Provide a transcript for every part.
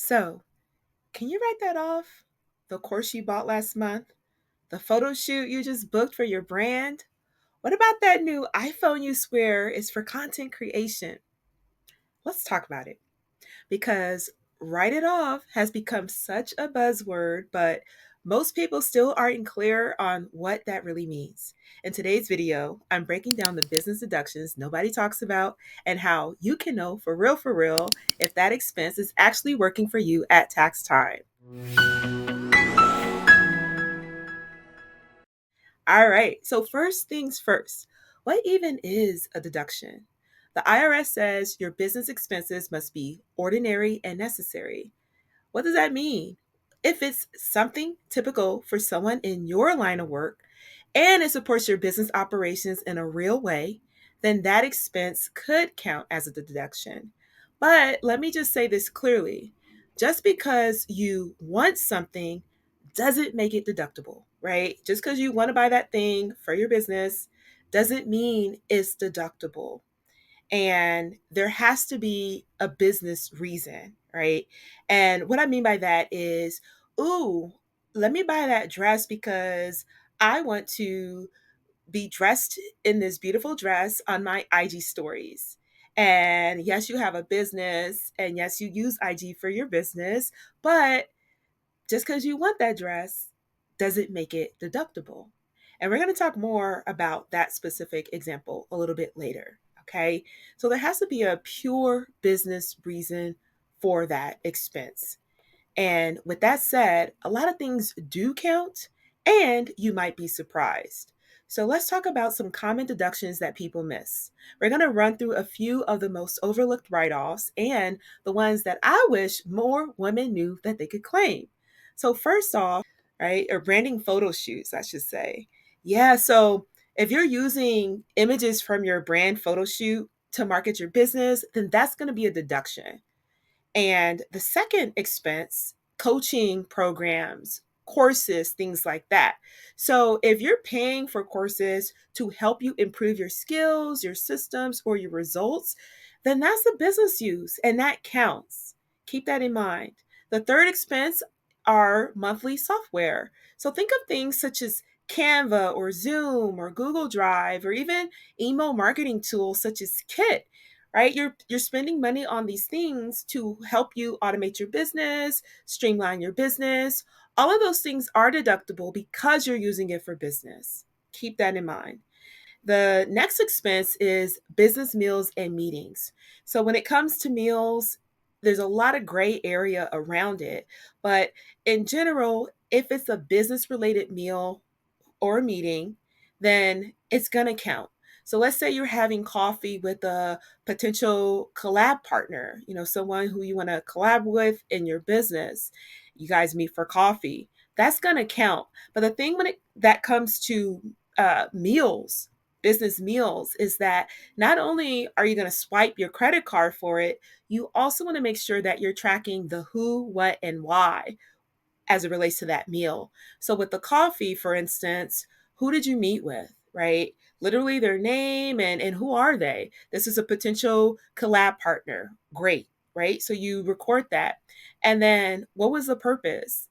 So, can you write that off? The course you bought last month? The photo shoot you just booked for your brand? What about that new iPhone you swear is for content creation? Let's talk about it because write it off has become such a buzzword, but most people still aren't clear on what that really means. In today's video, I'm breaking down the business deductions nobody talks about and how you can know for real, if that expense is actually working for you at tax time. All right, so first things first, what even is a deduction? The IRS says your business expenses must be ordinary and necessary. What does that mean? If it's something typical for someone in your line of work and it supports your business operations in a real way, then that expense could count as a deduction. But let me just say this clearly, just because you want something doesn't make it deductible, right? Just because you want to buy that thing for your business doesn't mean it's deductible. And there has to be a business reason, right? And what I mean by that is, ooh, let me buy that dress because I want to be dressed in this beautiful dress on my IG stories. And yes, you have a business, and yes, you use IG for your business, but just because you want that dress doesn't make it deductible. And we're going to talk more about that specific example a little bit later. Okay. So there has to be a pure business reason for that expense. And with that said, a lot of things do count and you might be surprised. So let's talk about some common deductions that people miss. We're going to run through a few of the most overlooked write offs and the ones that I wish more women knew that they could claim. So, first off, right, or branding photo shoots, I should say. Yeah, so if you're using images from your brand photo shoot to market your business, then that's going to be a deduction. And the second expense, coaching programs, courses, things like that. So if you're paying for courses to help you improve your skills, your systems, or your results, then that's a business use and that counts. Keep that in mind. The third expense are monthly software. So think of things such as Canva or Zoom or Google Drive or even email marketing tools such as Kit, right? You're spending money on these things to help you automate your business, streamline your business. All of those things are deductible because you're using it for business. Keep that in mind. The next expense is business meals and meetings. So when it comes to meals, there's a lot of gray area around it, but in general, if it's a business related meal or a meeting, then it's going to count. So let's say you're having coffee with a potential collab partner, someone who you want to collab with in your business. You guys meet for coffee. That's going to count. But the thing when that comes to meals, business meals, is that not only are you going to swipe your credit card for it, you also want to make sure that you're tracking the who, what, and why as it relates to that meal. So with the coffee, for instance, who did you meet with, right? Literally their name and who are they? This is a potential collab partner. Great, right? So you record that. And then what was the purpose?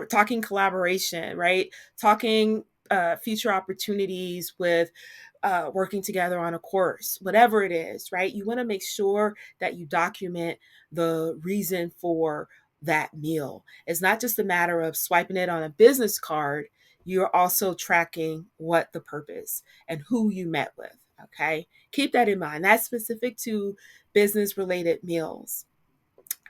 Talking collaboration, right? Talking future opportunities with working together on a course, whatever it is, right? You want to make sure that you document the reason for that meal. It's not just a matter of swiping it on a business card. You're also tracking what the purpose and who you met with. Okay. Keep that in mind. That's specific to business related meals.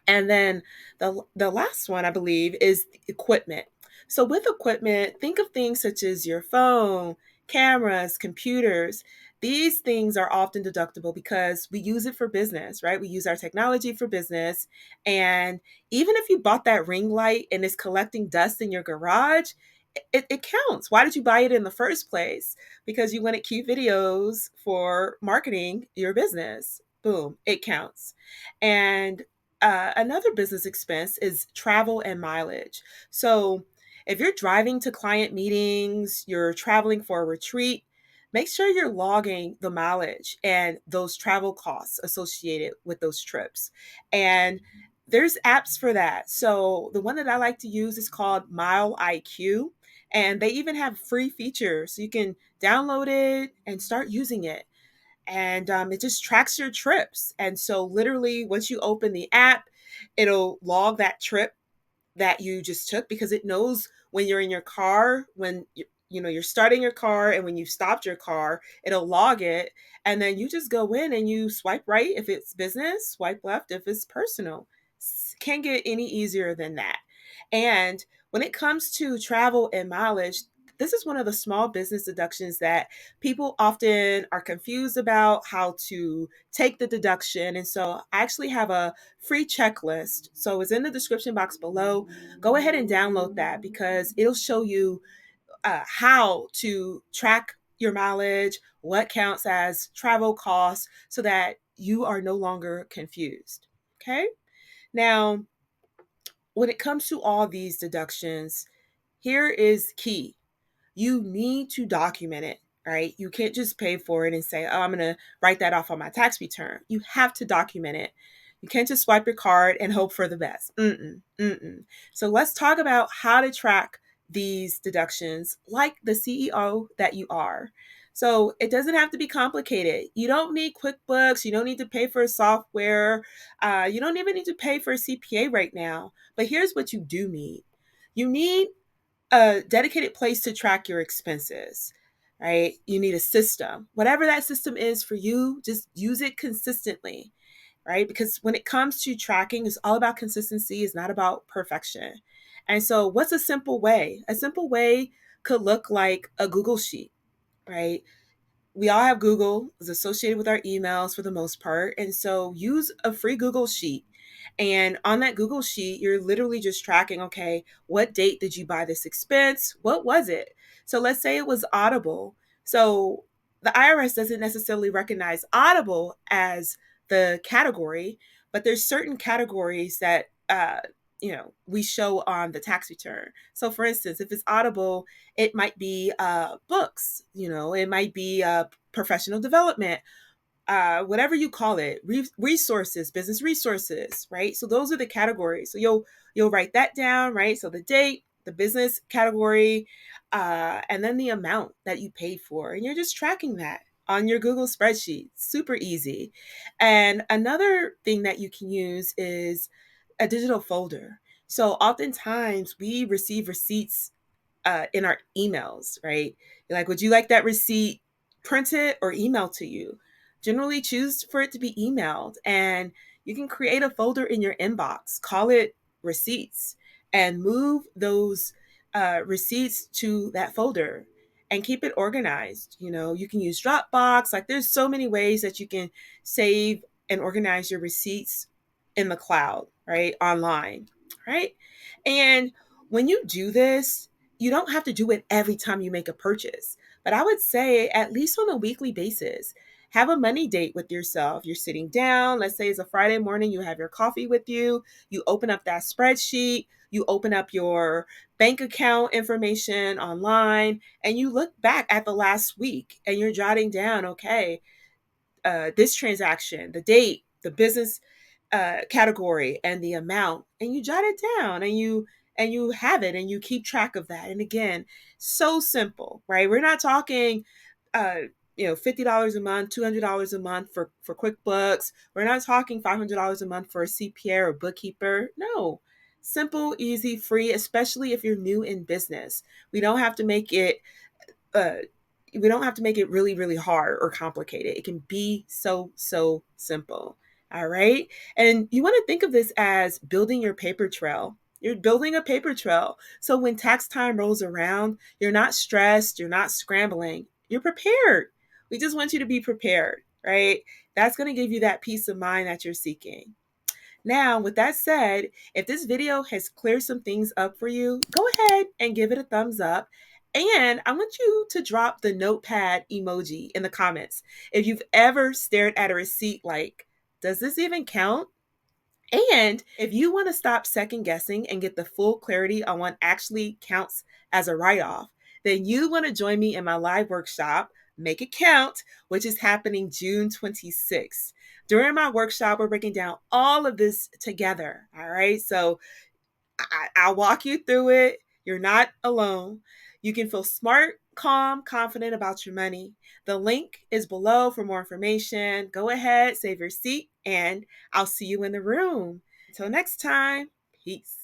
And then the last one, I believe, is equipment. So with equipment, think of things such as your phone, cameras, computers. These things are often deductible because we use it for business, right? We use our technology for business. And even if you bought that ring light and it's collecting dust in your garage, it counts. Why did you buy it in the first place? Because you wanted cute videos for marketing your business. Boom, it counts. And another business expense is travel and mileage. So if you're driving to client meetings, you're traveling for a retreat, make sure you're logging the mileage and those travel costs associated with those trips. And There's apps for that. So the one that I like to use is called Mile IQ, and they even have free features. So you can download it and start using it. And it just tracks your trips. And so literally, once you open the app, it'll log that trip that you just took, because it knows when you're in your car, when you're starting your car, and when you've stopped your car, it'll log it. And then you just go in and you swipe right if it's business, swipe left if it's personal. Can't get any easier than that. And when it comes to travel and mileage, this is one of the small business deductions that people often are confused about how to take the deduction. And so I actually have a free checklist. So it's in the description box below. Go ahead and download that, because it'll show you how to track your mileage, what counts as travel costs, so that you are no longer confused. Okay. Now, when it comes to all these deductions, here is key: you need to document it, right? You can't just pay for it and say, oh, I'm going to write that off on my tax return. You have to document it. You can't just swipe your card and hope for the best. Mm-mm, mm-mm. So let's talk about how to track these deductions like the CEO that you are. So it doesn't have to be complicated. You don't need QuickBooks. You don't need to pay for software. You don't even need to pay for a CPA right now. But here's what you do need: you need a dedicated place to track your expenses, right? You need a system. Whatever that system is for you, just use it consistently, right? Because when it comes to tracking, it's all about consistency, it's not about perfection. And so, what's a simple way? A simple way could look like a Google Sheet, right? We all have Google, is associated with our emails for the most part. And so use a free Google Sheet. And on that Google Sheet, you're literally just tracking, okay, what date did you buy this expense? What was it? So let's say it was Audible. So the IRS doesn't necessarily recognize Audible as the category, but there's certain categories that we show on the tax return. So for instance, if it's Audible, it might be books, it might be professional development, whatever you call it, resources, business resources, right? So those are the categories. So you'll write that down, right? So the date, the business category, and then the amount that you paid for, and you're just tracking that on your Google spreadsheet. Super easy. And another thing that you can use is a digital folder. So oftentimes we receive receipts in our emails, right? You're like, would you like that receipt printed or emailed to you? Generally, choose for it to be emailed, and you can create a folder in your inbox, call it receipts, and move those receipts to that folder and keep it organized. You can use Dropbox. Like, there's so many ways that you can save and organize your receipts in the cloud, right? Online, right? And when you do this, you don't have to do it every time you make a purchase, but I would say at least on a weekly basis. Have a money date with yourself. You're sitting down, let's say it's a Friday morning, you have your coffee with you open up that spreadsheet, you open up your bank account information online, and you look back at the last week and you're jotting down, okay, this transaction, the date, the business category, and the amount, and you jot it down, and you have it, and you keep track of that. And again, so simple, right? We're not talking uh $50 a month, $200 a month for QuickBooks. We're not talking $500 a month for a CPA or bookkeeper. No, simple, easy, free, especially if you're new in business. We don't have to make it uh we don't have to make it really, really hard or complicated. It can be so, so simple. All right. And you want to think of this as building your paper trail. You're building a paper trail. So when tax time rolls around, you're not stressed, you're not scrambling, you're prepared. We just want you to be prepared, right? That's going to give you that peace of mind that you're seeking. Now, with that said, if this video has cleared some things up for you, go ahead and give it a thumbs up. And I want you to drop the notepad emoji in the comments if you've ever stared at a receipt like, does this even count? And if you want to stop second guessing and get the full clarity on what actually counts as a write off, then you want to join me in my live workshop, Make It Count, which is happening June 26th. During my workshop, we're breaking down all of this together. All right. So I'll walk you through it. You're not alone. You can feel smart, calm, confident about your money. The link is below for more information. Go ahead, save your seat, and I'll see you in the room. Until next time, peace.